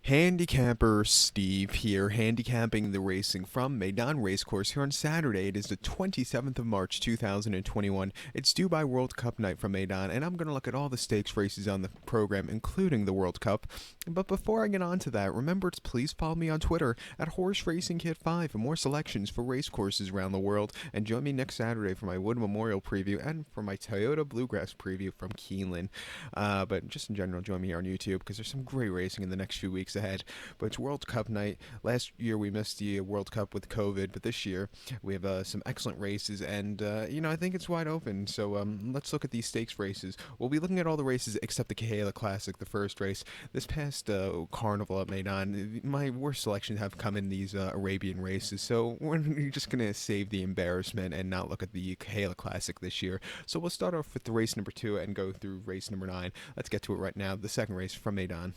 Handicapper Steve here, handicapping the racing from Meydan Racecourse here on Saturday. It is the 27th of March 2021. It's Dubai World Cup night from Meydan, and I'm going to look at all the stakes races on the program, including the World Cup. But before I get on to that, remember to please follow me on Twitter at Horse Racing Kid 5 for more selections for race courses around the world, and join me next Saturday for my Wood Memorial preview and for my Toyota Bluegrass preview from Keeneland. But just in general, join me here on YouTube because there's some great racing in the next few weeks ahead. But it's World Cup night. Last year we missed the World Cup with COVID, but this year we have some excellent races, and I think it's wide open. So let's look at these stakes races. We'll be looking at all the races except the Kahela Classic, the first race. This past carnival at Meydan, my worst selections have come in these Arabian races, so we're just going to save the embarrassment and not look at the Kahela Classic this year. So we'll start off with the race number 2 and go through race number 9. Let's get to it right now. The second race from Meydan.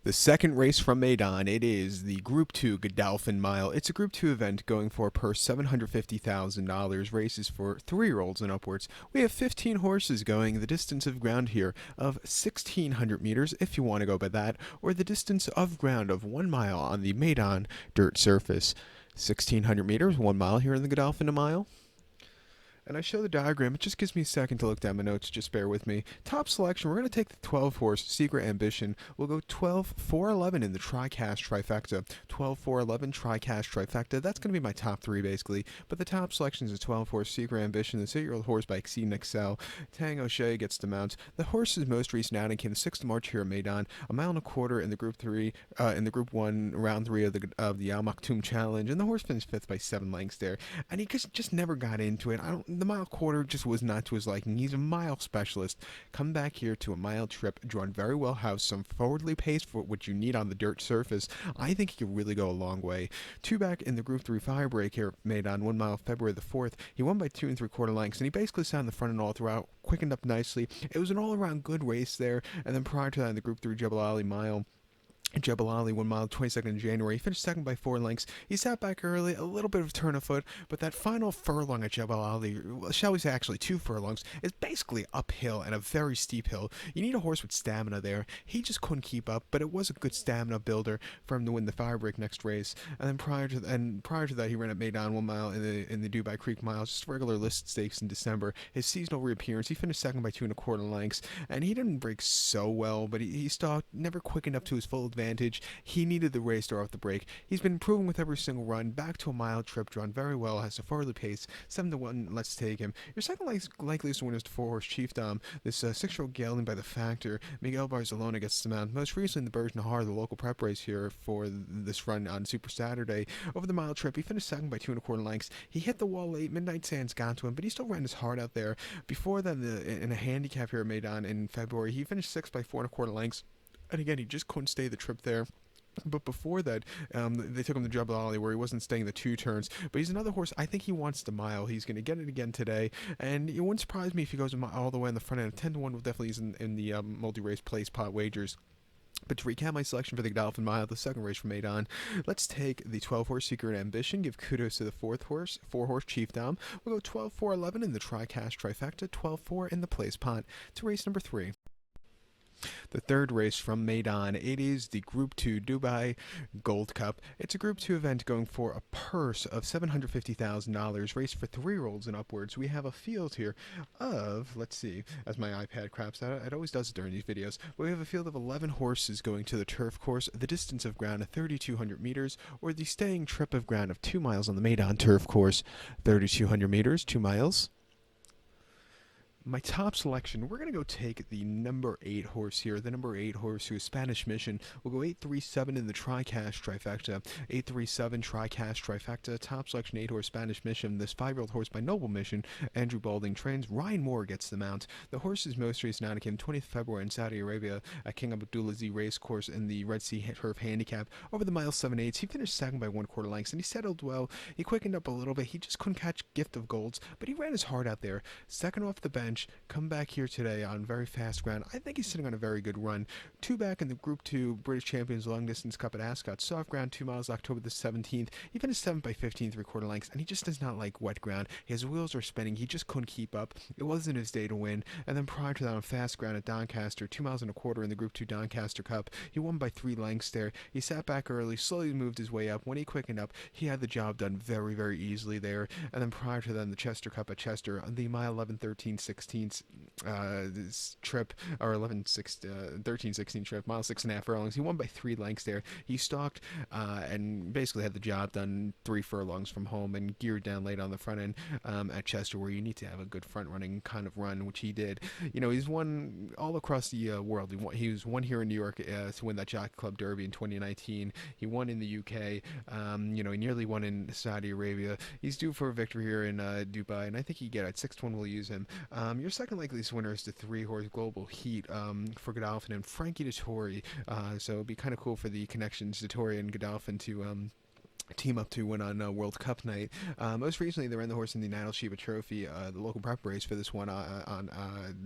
The second race from Meydan, it is the Group 2 Godolphin Mile. It's a Group 2 event going for a purse $750,000, races for 3-year-olds and upwards. We have 15 horses going the distance of ground here of 1,600 meters, if you want to go by that, or the distance of ground of 1 mile on the Meydan dirt surface. 1,600 meters, 1 mile here in the Godolphin Mile. And I show the diagram. It just gives me a second to look down my notes. Just bear with me. Top selection, we're going to take the 12 horse Secret Ambition. We'll go 12, 4, 11 in the tri-cast trifecta. 12, 4, 11 tri-cast trifecta. That's going to be my top 3 basically. But the top selection is a 12 horse Secret Ambition. The 8-year-old horse by Exceed Excel. Tang O'Shea gets the mount. The horse's most recent outing came the 6th of March here at Meydan. 1.25 miles in the Group 3, in the Group 1 round 3 of the Al Maktoum Challenge. And the horse finished 5th by 7 lengths there. And he just never got into it. The mile quarter just was not to his liking. He's a mile specialist. Come back here to a mile trip, drawn very well house, some forwardly paced for what you need on the dirt surface. I think he could really go a long way. 2 back in the Group 3 fire break here made on 1 mile February the 4th. He won by 2 3/4 lengths, and he basically sat in the front and all throughout, quickened up nicely. It was an all-around good race there, and then prior to that in the Group 3 Jebel Ali Mile, Jebel Ali 1 mile, 22nd of January. He finished second by 4 lengths. He sat back early, a little bit of turn of foot, but that final furlong at Jebel Ali, shall we say actually 2 furlongs, is basically uphill and a very steep hill. You need a horse with stamina there. He just couldn't keep up, but it was a good stamina builder for him to win the firebreak next race. And then prior to that, he ran at Meydan 1 mile in the Dubai Creek Mile, just regular listed stakes in December. His seasonal reappearance, he finished second by 2 1/4 lengths, and he didn't break so well, but he stalked, never quickened up to his full advantage. He needed the race to off the break. He's been improving with every single run. Back to a mile trip, drawn very well, has a forwardly pace. 7-1, let's take him. Your second likeliest winner is the 4 horse Chief Dom. This 6-year-old gelding by the Factor. Miguel Barzalona gets the mount. Most recently, the Burj Nahar, the local prep race here for this run on Super Saturday. Over the mile trip, he finished second by 2 1/4 lengths. He hit the wall late. Midnight Sands got to him, but he still ran his heart out there. Before that, in a handicap here at Meydan in February, he finished 6th by 4 1/4 lengths. And again, he just couldn't stay the trip there. But before that, they took him to Jebel Ali where he wasn't staying the 2 turns. But he's another horse. I think he wants the mile. He's going to get it again today. And it wouldn't surprise me if he goes all the way on the front end. 10-1 will definitely is in the multi-race place pot wagers. But to recap my selection for the Godolphin Mile, the second race from Meydan, let's take the 12 horse Secret Ambition. Give kudos to the 4 horse Chief Dom. We'll go 12, 4, 11 in the tri-cast trifecta, 12, 4 in the place pot to race number 3. The third race from Meydan, it is the Group 2 Dubai Gold Cup. It's a Group 2 event going for a purse of $750,000, race for 3-year-olds and upwards. We have a field here of, let's see, as my iPad craps out, it always does it during these videos, but we have a field of 11 horses going to the turf course, the distance of ground of 3,200 meters, or the staying trip of ground of 2 miles on the Meydan turf course. 3,200 meters, 2 miles. My top selection, we're going to go take the number 8 horse here. The number 8 horse, who is Spanish Mission. We'll go 837 in the tri-cast trifecta. 837 tri-cast trifecta. Top selection, 8 horse Spanish Mission. This 5-year-old horse by Noble Mission. Andrew Balding trains. Ryan Moore gets the mount. The horse's most recent outing came 20th February in Saudi Arabia at King Abdulaziz Racecourse in the Red Sea Turf Handicap. Over the mile 7/8, he finished second by 1/4 lengths, and he settled well. He quickened up a little bit. He just couldn't catch Gift of Golds, but he ran his heart out there. Second off the bench. bench, come back here today on very fast ground. I think he's sitting on a very good run. Two back in the Group 2 British Champions Long Distance Cup at Ascot. Soft ground, 2 miles, October the 17th. He finished 7th by 15 3/4 lengths, and he just does not like wet ground. His wheels are spinning. He just couldn't keep up. It wasn't his day to win. And then prior to that, on fast ground at Doncaster, 2 miles and a quarter in the Group 2 Doncaster Cup, he won by 3 lengths there. He sat back early, slowly moved his way up. When he quickened up, he had the job done very, very easily there. And then prior to that, the Chester Cup at Chester, on the mile 11 13 16 this trip, or 11 13 16 trip, mile 6.5 furlongs, he won by 3 lengths there. He stalked and basically had the job done 3 furlongs from home and geared down late on the front end at Chester, where you need to have a good front running kind of run, which he did. You know, he's won all across the world. He was won here in New York to win that Jockey Club Derby in 2019. He won in the UK. You know, he nearly won in Saudi Arabia. He's due for a victory here in Dubai, and I think he get it. 6-1 will use him. Your second likeliest winner is the 3-horse Global Heat for Godolphin and Frankie Dettori. So it'd be kind of cool for the connections Dettori and Godolphin to team up to win on World Cup night. Most recently, they ran the horse in the Untitled Chapter Trophy, the local prep race for this one on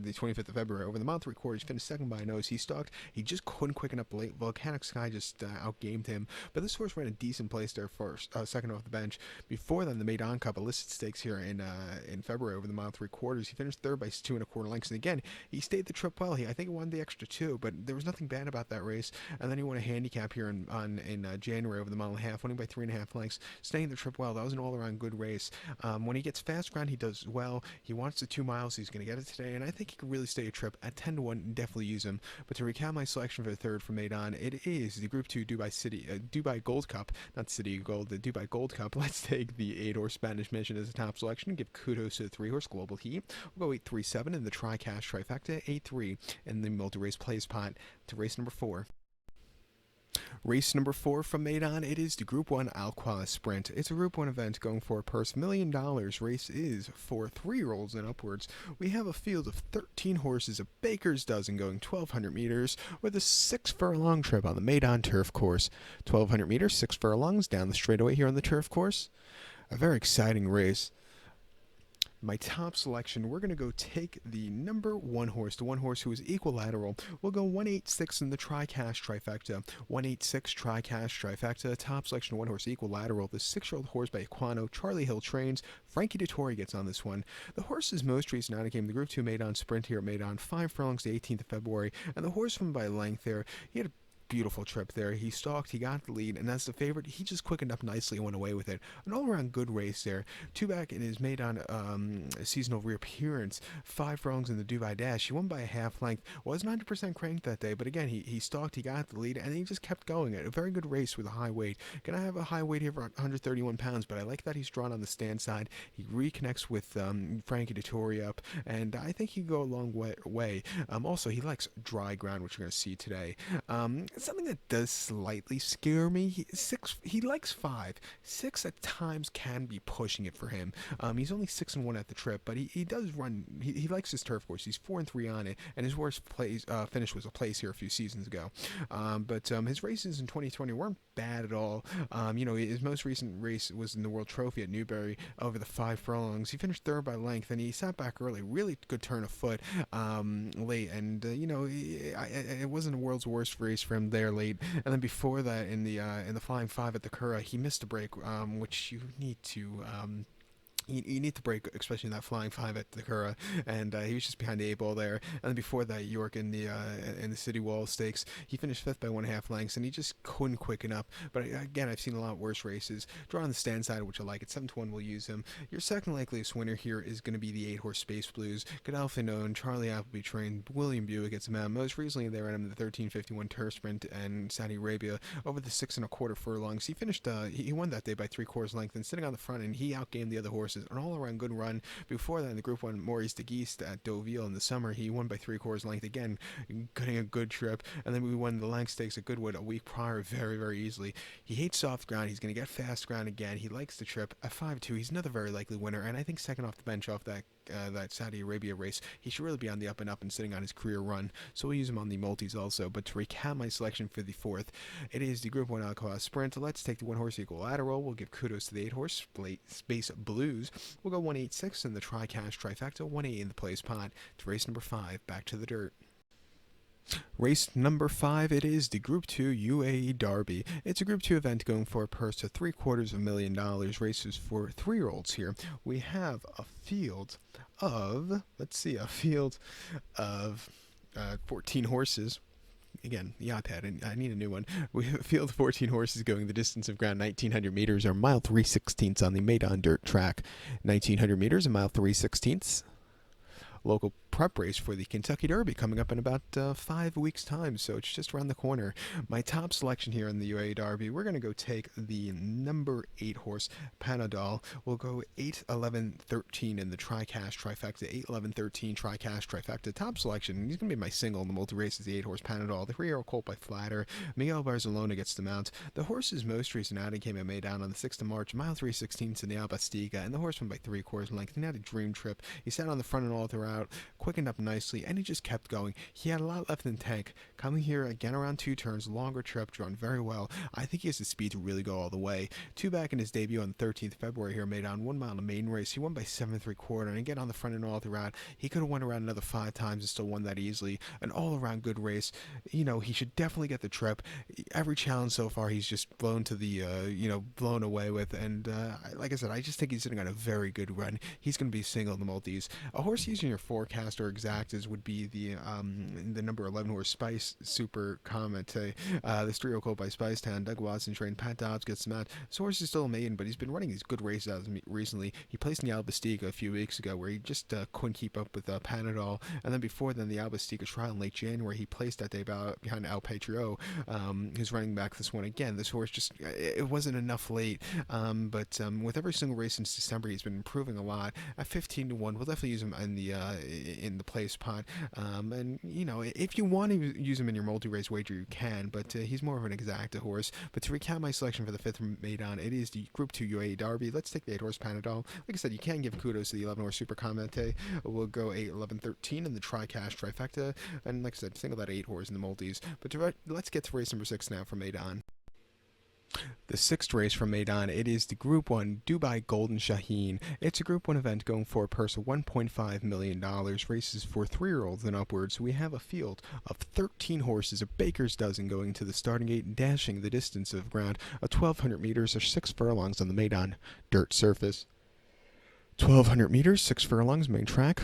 the 25th of February. Over the mile 3/4, he finished second by a nose. He stalked. He just couldn't quicken up late. Volcanic Sky just outgamed him. But this horse ran a decent place there first, second off the bench. Before then, the Meydan Cup, illicit stakes here in February over the mile 3/4. He finished third by 2 1/4 lengths. And again, he stayed the trip well. I think he won the extra 2, but there was nothing bad about that race. And then he won a handicap here in January over the mile and a half, winning by 3.5 lengths, staying the trip well. That was an all-around good race. When he gets fast ground, he does well. He wants the 2 miles. He's going to get it today, and I think he could really stay a trip at 10-1. Definitely use him. But to recap my selection for the third for Meydan, it is the Group 2 Dubai Gold Cup, not City Gold, the Dubai Gold Cup. Let's take the 8-horse Spanish Mission as a top selection and give kudos to the 3-horse Global Heat. We'll go 8-3-7 in the Tri-Cash Trifecta, 8-3 in the multi-race plays pot to race number 4. Race number 4 from Meydan, it is the Group 1 Alcoa Sprint. It's a Group 1 event going for a purse $1 million. Race is for 3-year-olds and upwards. We have a field of 13 horses, a baker's dozen going 1,200 meters with a 6-furlong trip on the Meydan turf course. 1,200 meters, 6 furlongs down the straightaway here on the turf course. A very exciting race. My top selection, we're going to go take the number 1 horse, the 1 horse who is equilateral. We'll go 186 in the Tri-Cash Trifecta. 186 Tri-Cash Trifecta. Top selection, 1 horse equilateral. The 6-year-old horse by Equano. Charlie Hill trains. Frankie Dettori gets on this one. The horse's most recent outcome, the Group 2 Meydan Sprint here at Meydan, 5 furlongs the 18th of February. And the horse won by length there. He had a beautiful trip there. He stalked, he got the lead, and as the favorite, he just quickened up nicely and went away with it. An all-around good race there. 2 back in his Meydan seasonal reappearance, 5 furlongs in the Dubai Dash. He won by a half length. Was 90% cranked that day, but again, he stalked, he got the lead, and he just kept going. A very good race with a high weight. Gonna have a high weight here for 131 pounds, but I like that he's drawn on the stand side. He reconnects with Frankie Dettori up, and I think he can go a long way. Also, he likes dry ground, which you're going to see today. Something that does slightly scare me, he likes 5. 6 at times can be pushing it for him. He's only 6-1 at the trip, but he does run, he likes his turf course. He's 4-3 on it, and his worst finish was a place here a few seasons ago. But his races in 2020 weren't bad at all. You know, his most recent race was in the World Trophy at Newbury over the 5 furlongs. He finished third by length, and he sat back early. Really good turn of foot late, and you know, it wasn't the world's worst race for him there late. And then before that, in the Flying 5 at the Curragh, he missed a break, which you need to you need to break, especially in that Flying 5 at the Curragh, and he was just behind the 8 ball there. And then before that, York in the City Wall Stakes, he finished 5th by 1.5 lengths, and he just couldn't quicken up. But again, I've seen a lot worse races. Draw on the stand side, which I like. At 7-1, we'll use him. Your second likeliest winner here is going to be the 8-horse Space Blues. Godolphin owned, Charlie Appleby trained, William Buick gets him out. Most recently, they ran him in the 13:51 Turf Sprint and Saudi Arabia over the 6 1/4 furlongs. He finished, he won that day by 3/4 length, and sitting on the front, and he outgained the other horses. An all-around good run. Before that, in the Group 1 Maurice de Geest at Deauville in the summer, he won by 3/4 length again, getting a good trip. And then we won the Lang Stakes at Goodwood a week prior very, very easily. He hates soft ground. He's going to get fast ground again. He likes the trip. At 5-2, he's another very likely winner, and I think second off the bench off that that Saudi Arabia race, he should really be on the up and up and sitting on his career run. So we'll use him on the multis also. But to recap my selection for the fourth, it is the Group 1 Alcoa Sprint. Let's take the 1-horse Equilateral. We'll give kudos to the 8-horse Space Blues. We'll go 186 in the Tri-Cash Trifecta, 180 in the Place Pot. To race number 5, back to the dirt. Race number 5, it is the Group 2 UAE Derby. It's a Group 2 event going for a purse of $750,000. Races for 3-year-olds here. We have a field of, 14 horses. Again, the iPad, I need a new one. We have a field of 14 horses going the distance of ground 1,900 meters, or mile 3/16 on the Meydan dirt track. 1,900 meters, a mile 3/16. Local prep race for the Kentucky Derby coming up in about 5 weeks' time, so it's just around the corner. My top selection here in the UAE Derby, we're going to go take the number 8 horse, Panadol. We'll go 8, 11, 13 in the Tri-Cash Trifecta, 8, 11, 13 Tri-Cash Trifecta. Top selection, he's going to be my single in the multi-race, is the 8 horse Panadol. The 3-year-old colt by Flatter. Miguel Barcelona gets the mount. The horse's most recent outing came at Meydan on the 6th of March, mile 3/16 to the Albastiga, and the horse won by 3/4 length. He had a dream trip. He sat on the front and all throughout, quickened up nicely, and he just kept going. He had a lot left in the tank. Coming here again around 2 turns, longer trip, drawn very well. I think he has the speed to really go all the way. 2 back in his debut on the 13th of February here, made on 1 mile in maiden race. He won by 7 3/4, and again on the front and all throughout. He could have won around another 5 times and still won that easily. An all-around good race. You know, he should definitely get the trip. Every challenge so far, he's just blown to the, blown away with, and like I said, I just think he's sitting on a very good run. He's going to be single in the multis. A horse using your forecast or exactas would be the number 11 horse Spice Super Comete. This 3-year-old colt by Spice Town. Doug Watson trained. Pat Dobbs gets him out. This horse is still a maiden, but he's been running these good races out recently. He placed in the Albastiga a few weeks ago where he just couldn't keep up with Panadol, and then before then the Albastiga trial in late January, he placed that day behind Al Patrio, who's running back this one again. This horse just, it wasn't enough late, but with every single race since December, he's been improving a lot. At 15 to 1, we'll definitely use him in the place pot. And you know, if you want to use him in your multi-race wager, you can, but he's more of an exacta horse. But to recap my selection for the 5th Meydan, it is the Group 2 UAE Derby. Let's take the 8 horse Panadol. Like I said, you can give kudos to the 11 horse Super Comete. We'll go 8, 11, 13 in the Tri-Cash Trifecta, and like I said, single that 8 horse in the multis. But let's get to race number 6 now for Meydan. The 6th race from Meydan, it is the Group 1 Dubai Golden Shaheen. It's a Group 1 event going for a purse of $1.5 million. Races for 3-year-olds and upwards. We have a field of 13 horses, a baker's dozen going to the starting gate, dashing the distance of ground of 1,200 meters or 6 furlongs on the Meydan dirt surface. 1,200 meters, 6 furlongs, main track.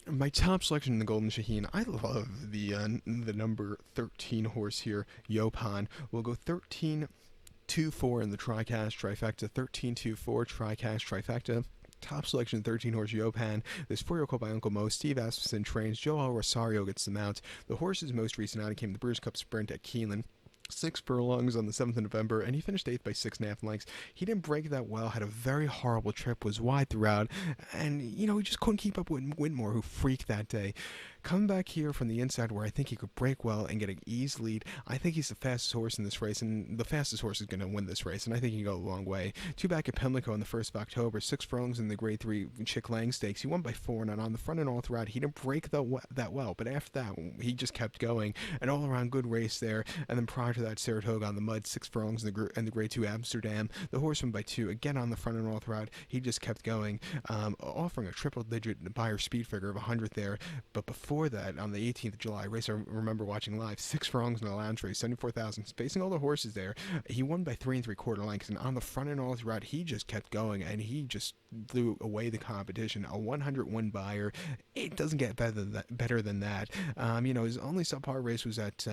My top selection in the Golden Shaheen, I love the number 13 horse here, Yopan. We'll go 13-2-4 in the Tri-Cash Trifecta, 13-2-4 Tri-Cash Trifecta. Top selection, 13 horse Yopan. This 4-year-old colt by Uncle Mo. Steve Asmussen trains. Joel Rosario gets the mount. The horse's most recent outing came the Breeders' Cup Sprint at Keeneland. 6 furlongs on the 7th of November, and he finished 8th by 6.5 lengths. He didn't break that well, had a very horrible trip, was wide throughout, and, you know, he just couldn't keep up with Whitmore, who freaked that day. Coming back here from the inside where I think he could break well and get an easy lead, I think he's the fastest horse in this race, and the fastest horse is going to win this race, and I think he can go a long way. 2 back at Pimlico on the 1st of October, 6 furlongs in the Grade 3 Chick Lang Stakes. He won by 4, and on the front and all throughout, he didn't break that well, but after that, he just kept going. An all-around good race there, and then prior to that, Saratoga on the mud, 6 furlongs in the Grade 2 Amsterdam. The horse won by 2, again on the front and all throughout. He just kept going, offering a triple-digit buyer speed figure of 100 there, but before that, on the 18th of July, race I remember watching live, 6 furlongs in the lounge race, 74,000, spacing all the horses there. He won by 3 3/4 lengths, and on the front and all throughout, he just kept going, and he just blew away the competition. A 101 buyer. It doesn't get better than that. His only subpar race was it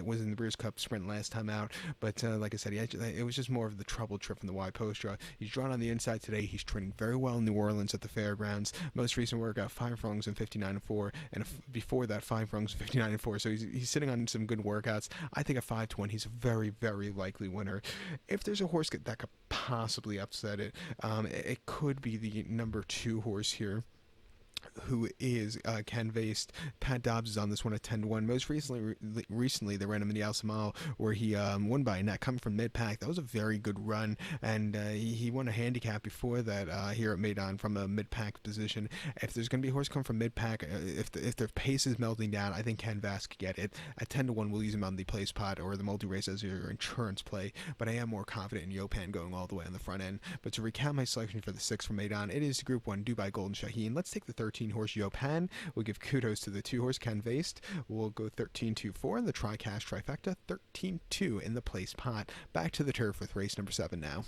was in the Breeders' Cup Sprint last time out, but like I said, it was just more of the trouble trip from the wide post draw. He's drawn on the inside today. He's training very well in New Orleans at the fairgrounds. Most recent workout, 5 furlongs and 59-4, and before that, 5 furlongs and 59-4. So he's sitting on some good workouts. I think at 5-1, he's a very, very likely winner. If there's a horse that could possibly upset it, it could be the number 2 horse here. who is Ken Vaist. Pat Dobbs is on this one at 10-1. Most recently they ran him in the Alcoa Mile where he won by a neck coming from mid-pack. That was a very good run, and he won a handicap before that here at Meydan from a mid-pack position. If there's going to be a horse come from mid-pack, if their pace is melting down, I think Ken Vaist could get it. At 10-1, we'll use him on the play spot or the multi-race as your insurance play, but I am more confident in Yopan going all the way on the front end. But to recap my selection for the 6 from Meydan, it is Group 1 Dubai Golden Shaheen. Let's take the 13-horse Yopan. We'll give kudos to the 2-horse Ken Vaist. We'll go 13-2-4 in the tri-cash trifecta, 13-2 in the place pot. Back to the turf with race number 7 now.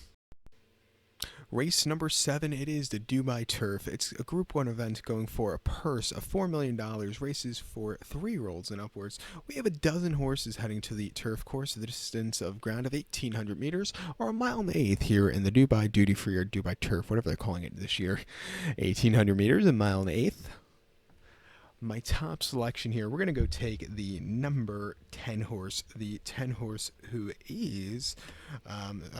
Race number 7, it is the Dubai Turf. It's a Group 1 event going for a purse of $4 million, races for 3-year-olds and upwards. We have a dozen horses heading to the turf course, the distance of ground of 1,800 meters, or a mile and an eighth here in the Dubai Duty Free or Dubai Turf, whatever they're calling it this year. 1,800 meters, a mile and an eighth. My top selection here, we're going to go take the number 10 horse, the 10 horse who is,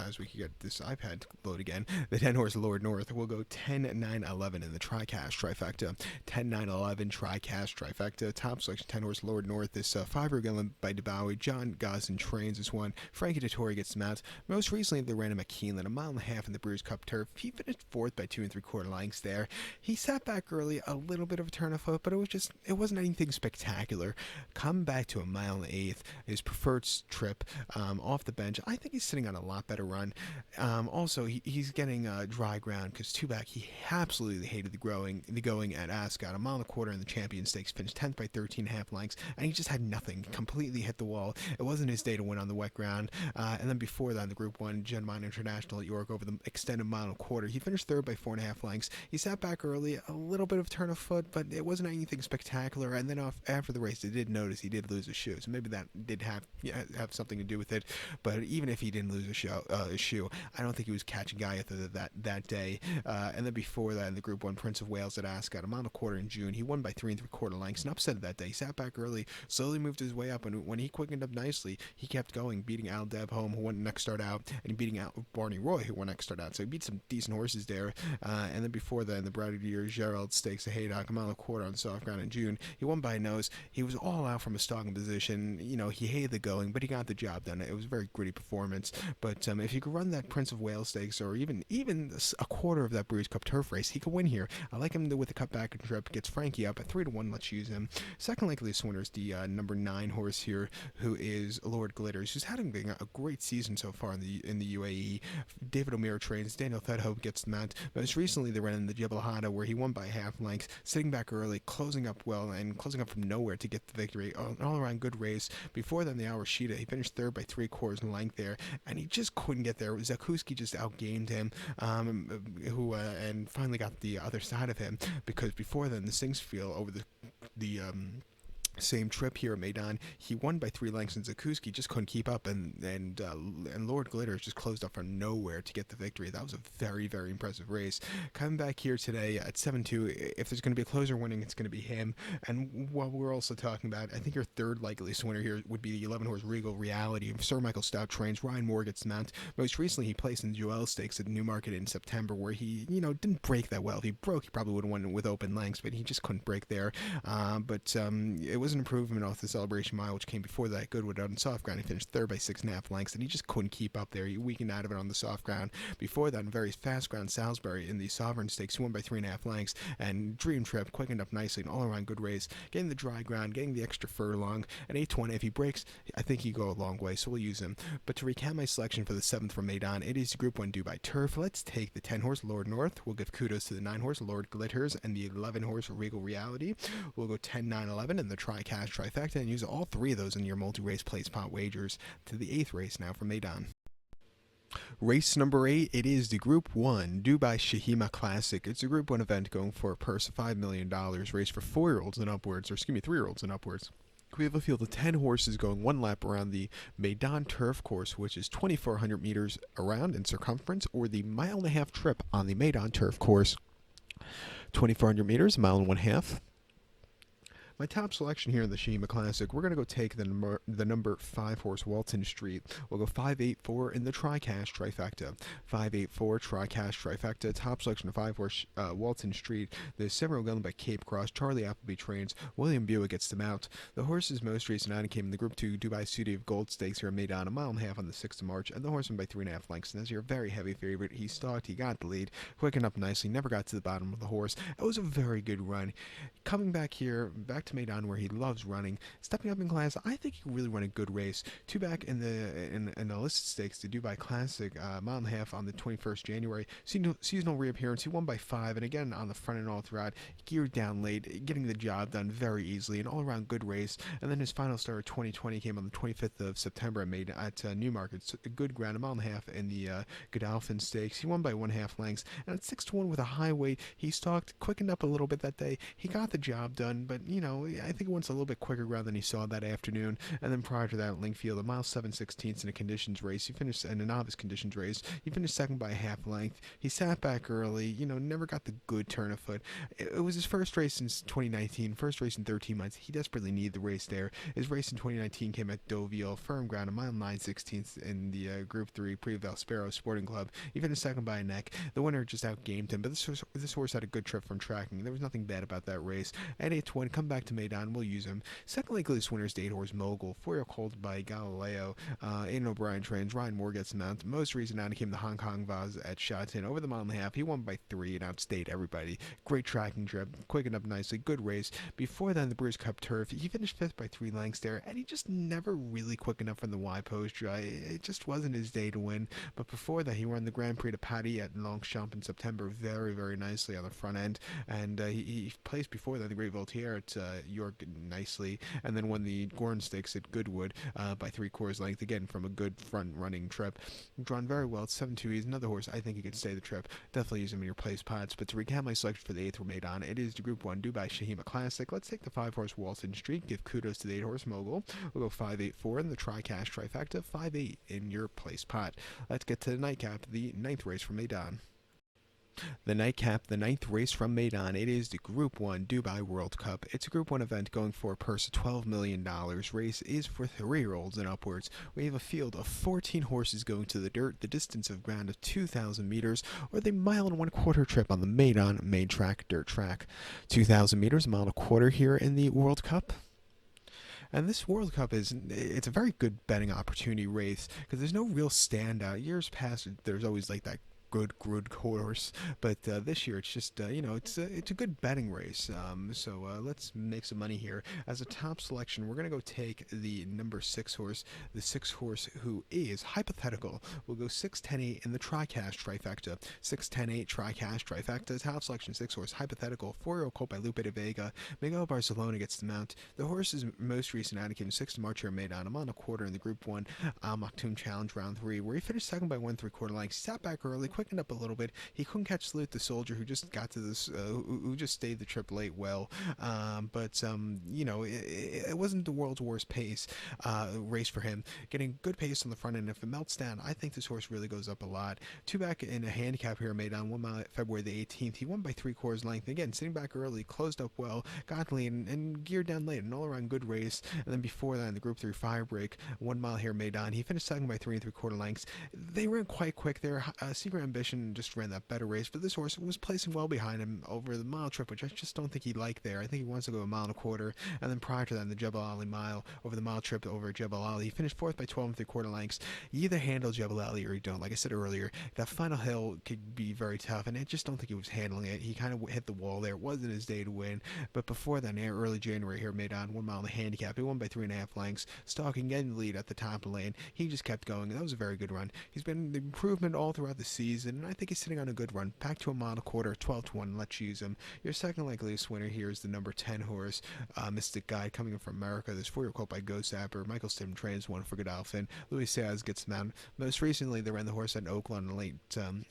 as we can get this iPad to load again, the 10 horse Lord North. We'll go 10, 9, 11 in the tri-cash trifecta, 10, 9, 11 tri-cash trifecta. Top selection 10 horse Lord North. This 5-year gun by DeBowie. John Gosden trains this one. Frankie Dettori gets them out. Most recently they ran him at Keeneland, a mile and a half in the Brews Cup Turf. He finished 4th by 2 3/4 lengths there. He sat back early, a little bit of a turn of foot, but it wasn't anything spectacular. Come back to a mile and an eighth, his preferred trip off the bench. I think he's sitting on a lot better run. Also, he's getting dry ground because two back, he absolutely hated the going at Ascot. A mile and a quarter in the Champion Stakes, finished 10th by 13.5 lengths, and he just had nothing. Completely hit the wall. It wasn't his day to win on the wet ground. And then before that, in the Group 1, Gen Mine International at York over the extended mile and a quarter, he finished 3rd by 4.5 lengths. He sat back early, a little bit of turn of foot, but it wasn't anything spectacular. And then after the race, they did notice he did lose a shoe, so maybe that did have something to do with it. But even if he didn't lose a shoe, I don't think he was catching Gaiath that day. And then before that, in the Group 1, Prince of Wales at Ascot, a mile and a quarter in June, he won by 3 3/4 lengths, and upset that day. He sat back early, slowly moved his way up, and when he quickened up nicely, he kept going, beating Al Deb home, who won next start out, and beating out Barney Roy, who won next start out. So he beat some decent horses there. And then before that, in the Brigadier Gerald Stakes at Haydock, a mile and a quarter on soft ground in June, he won by a nose. He was all out from a stalking position. You know, he hated the going, but he got the job done. It was a very gritty performance. But if you could run that Prince of Wales Stakes, or even a quarter of that Brews Cup Turf race, he could win here. I like him with the cutback and trip. Gets Frankie up at 3-1. Let's use him. Second likeliest winner is the number 9 horse here, who is Lord Glitters, who's having a great season so far in the UAE. David O'Meara trains. Daniel Thedhope gets them out. Most recently, they ran in the Jebel Hada, where he won by half length, sitting back early, closing up well, and closing up from nowhere to get the victory. An all-around good race. Before then, the Al Rashida, he finished 3rd by 3/4 in length there, and he just couldn't get there. Zakuski just outgained him, and finally got the other side of him, because before then, the Singsfield over the same trip here at Meydan, he won by 3 lengths, and Zakuski just couldn't keep up, and Lord Glitters just closed up from nowhere to get the victory. That was a very, very impressive race. Coming back here today at 7-2, if there's going to be a closer winning, it's going to be him. And while we're also talking about, I think your third likeliest winner here would be the 11 horse Regal Reality. Sir Michael Stout trains. Ryan Moore gets them out. Most recently, he placed in the Joel Stakes at Newmarket in September, where he, didn't break that well. If he broke, he probably would have won with open lengths, but he just couldn't break there. But it was an improvement off the Celebration Mile, which came before that. Goodwood on soft ground, he finished 3rd by 6.5 lengths, and he just couldn't keep up there. He weakened out of it on the soft ground. Before that, in very fast ground, Salisbury in the Sovereign Stakes, he won by 3.5 lengths, and Dream Trip quickened up nicely, an all-around good race, getting the dry ground, getting the extra furlong, and 8-20. If he breaks, I think he'd go a long way, so we'll use him. But to recap my selection for the 7th from Meydan, it is Group 1 Dubai Turf. Let's take the 10 horse Lord North. We'll give kudos to the 9 horse Lord Glitters and the 11 horse Regal Reality. We'll go 10, 9, 11 in the tri-cash trifecta, and use all 3 of those in your multi-race place pot wagers. To the 8th race now from Meydan. Race number 8, it is the Group 1 Dubai Sheema Classic. It's a Group 1 event going for a purse of $5 million, race for 4-year-olds and upwards, 3-year-olds and upwards. We have a field of 10 horses going 1 lap around the Meydan Turf Course, which is 2,400 meters around in circumference, or the mile and a half trip on the Meydan Turf Course. 2,400 meters, a mile and 1/2. My top selection here in the Sheema Classic, we're going to go take the number 5 horse Walton Street. We'll go 584 in the Tri-Cash Trifecta. 584 Tri-Cash Trifecta. Top selection of 5 horse Walton Street. The Several Gun by Cape Cross. Charlie Appleby trains. William Buick gets them out. The horse's most recent outing came in the Group 2 Dubai City of Gold Stakes here in Meydan, a mile and a half on the 6th of March, and the horse won by 3.5 lengths. And as your very heavy favorite, he stalked, he got the lead, quickened up nicely, never got to the bottom of the horse. It was a very good run. Coming back here, back to Meydan where he loves running, stepping up in class, I think he really run a good race. Two back in the listed stakes, the Dubai Classic, mile and a half on the 21st January, seasonal reappearance. He won by 5, and again on the front and all throughout, geared down late, getting the job done very easily, an all-around good race. And then his final start of 2020 came on the 25th of September at Newmarket, a good ground, a mile and a half in the Godolphin Stakes. He won by 1.5 lengths, and at 6-1 with a high weight, he stalked, quickened up a little bit that day. He got the job done, but I think it went a little bit quicker ground than he saw that afternoon. And then prior to that, Linkfield, a mile 7/16 in a conditions race. He finished in a novice conditions race. He finished second by a half length. He sat back early. Never got the good turn of foot. It was his first race since 2019. First race in 13 months. He desperately needed the race there. His race in 2019 came at Deauville, firm ground, a mile 9/16 in the Group 3 Prix Valspero Sporting Club. He finished second by a neck. The winner just outgamed him, but this horse had a good trip from tracking. There was nothing bad about that race. At 8-1, come back to Meydan, we'll use him. Second leg loose winner is the 8-horse Mogul, 4-year called by Galileo. Aidan O'Brien trains, Ryan Moore gets him out. Most recent out came the Hong Kong Vaz at Shaheen. Over the mile and a half, he won by 3 and outstayed everybody. Great tracking trip, quickened up nicely, good race. Before then, the Brews Cup Turf, he finished 5th by 3 lengths there, and he just never really quickened up from the Y post. It just wasn't his day to win. But before that, he won the Grand Prix de Paris at Longchamp in September very, very nicely on the front end, and he placed before that the Great Voltaire at York nicely, and then won the Gorn Stakes at Goodwood by 3/4 length, again from a good front running trip. Drawn very well. It's 7-2. He's another horse I think he could stay the trip. Definitely use him in your place pots. But to recap my selection for the 8th Meydan, it is the Group 1 Dubai Sheema Classic. Let's take the 5-horse Walton Street. Give kudos to the 8-horse Mogul. We'll go 5-8-4 in the Tri-Cash Trifecta, 5-8 in your place pot. Let's get to the nightcap, the 9th race from Meydan. The nightcap, the 9th race from Meydan. It is the Group 1 Dubai World Cup. It's a Group 1 event going for a purse of $12 million. Race is for 3-year-olds and upwards. We have a field of 14 horses going to the dirt, the distance of ground of 2,000 meters, or the 1.25-mile trip on the Meydan main track, dirt track. 2,000 meters, 1.25 miles here in the World Cup. And this World Cup it's a very good betting opportunity race because there's no real standout. Years past, there's always like that good horse, but this year it's just it's a good betting race. So let's make some money here. As a top selection, we're gonna go take the number 6 horse, the 6 horse who is hypothetical. We'll go 6-10-8 in the Tri-Cash Trifecta. 6-10-8 Tri-Cash Trifecta. Top selection 6 horse hypothetical. 4-year-old colt by Lupe de Vega. Miguel Barcelona gets the mount. The horse's most recent outing came 6th of March here in Meydan. I'm on a quarter in the Group 1 Al Maktoum Challenge Round 3, where he finished second by 1.75 lengths. He sat back early, quickened up a little bit. He couldn't catch Salute the Soldier, who just got to this, who just stayed the trip late well. But it wasn't the world's worst pace race for him. Getting good pace on the front end. If it melts down, I think this horse really goes up a lot. Two back in a handicap here made on 1 mile February the 18th. He won by 3/4 length. Again, sitting back early, closed up well, got the lead, and geared down late. An all-around good race. And then before that, in the Group 3 Fire Break, 1 mile here made on. He finished second by 3 3/4 lengths. They ran quite quick there. Secret Ambition just ran that better race, but this horse was placing well behind him over the mile trip, which I just don't think he liked there. I think he wants to go 1.25 miles, and then prior to that, in the Jebel Ali Mile, over the mile trip over Jebel Ali, he finished 4th by 12 3/4 lengths. You either handle Jebel Ali or you don't. Like I said earlier, that final hill could be very tough, and I just don't think he was handling it. He kind of hit the wall there. It wasn't his day to win, but before that, early January here, made on 1 mile in the handicap. He won by 3.5 lengths, stalking, getting the lead at the top of the lane. He just kept going, and that was a very good run. He's been the improvement all throughout the season, and I think he's sitting on a good run. Back to 1.25 miles, 12-1. Let's use him. Your second likeliest winner here is the number 10 horse, Mystic Guide, coming in from America. This 4-year colt by Go Sapper. Michael Stim trains one for Godolphin. Louis Seaz gets him out. Most recently, they ran the horse at Oakland in late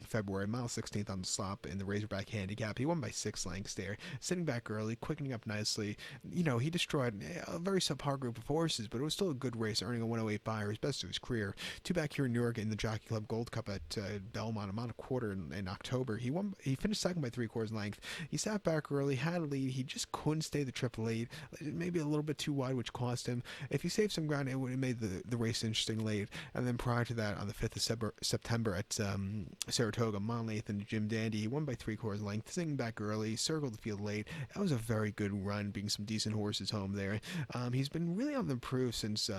February, mile 16th on the slop in the Razorback handicap. He won by 6 lengths there. Sitting back early, quickening up nicely. He destroyed a very subpar group of horses, but it was still a good race, earning a 108 buyer, his best of his career. Two back here in New York in the Jockey Club Gold Cup at Belmont, a Model Quarter in October. He finished second by 3/4 length. He sat back early, had a lead. He just couldn't stay the triple eight. Maybe a little bit too wide, which cost him. If he saved some ground, it would have made the race interesting late. And then prior to that, on the 5th of September at Saratoga, Monlath Jim Dandy, he won by 3/4 length, sitting back early, circled the field late. That was a very good run, being some decent horses home there. He's been really on the improve since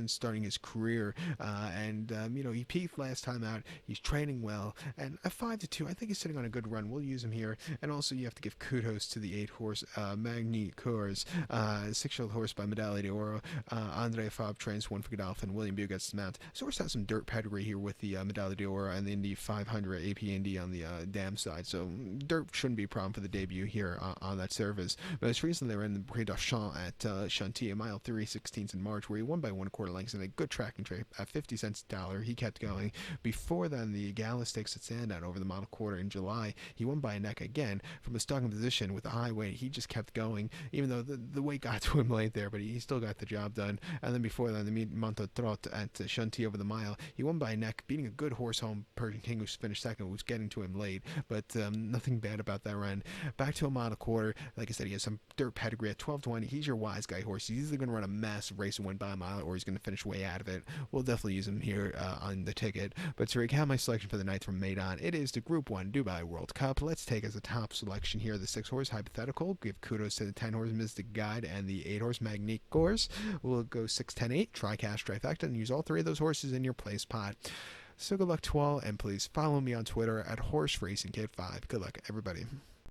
starting his career, and he peaked last time out. He's training well, and at 5-2, I think he's sitting on a good run. We'll use him here, and also you have to give kudos to the 8-horse Magni Cours, 6-year-old horse by Medaglia d'Oro. Andre Fabre trains one for Godolphin. William Bew gets the mount. So horse has some dirt pedigree here with the Medaglia d'Oro and the Indy 500 AP Indy on the dam side, so dirt shouldn't be a problem for the debut here on that surface. Most recently, they were in the Prix d'Archamps at Chantilly, a mile 3/16 in March, where he won by 1/4 lengths in a good tracking trip at 50 cents a dollar. He kept going. Before then, the Gala Stakes at Sandown over the Model Quarter in July, he won by a neck again from a stocking position with a high weight. He just kept going, even though the weight got to him late there, but he still got the job done. And then before then, the Montaut Trot at Chantilly over the mile, he won by a neck, beating a good horse home, Persian King, who finished second, who was getting to him late, but nothing bad about that run. Back to a Model Quarter. Like I said, he has some dirt pedigree at 12-20. He's your wise guy horse. He's either going to run a massive race and win by a mile, or he's going to finish way out of it. We'll definitely use him here on the ticket. But to recap my selection for the night from Meydan, it is the Group 1 Dubai World Cup. Let's take as a top selection here the 6-horse Hypothetical. Give kudos to the 10-horse Mystic Guide and the 8-horse Magnique Course. We'll go 6-10-8, Tri-Cash Trifecta, and use all three of those horses in your place pot. So good luck to all, and please follow me on Twitter at HorseRacingKid5. Good luck, everybody.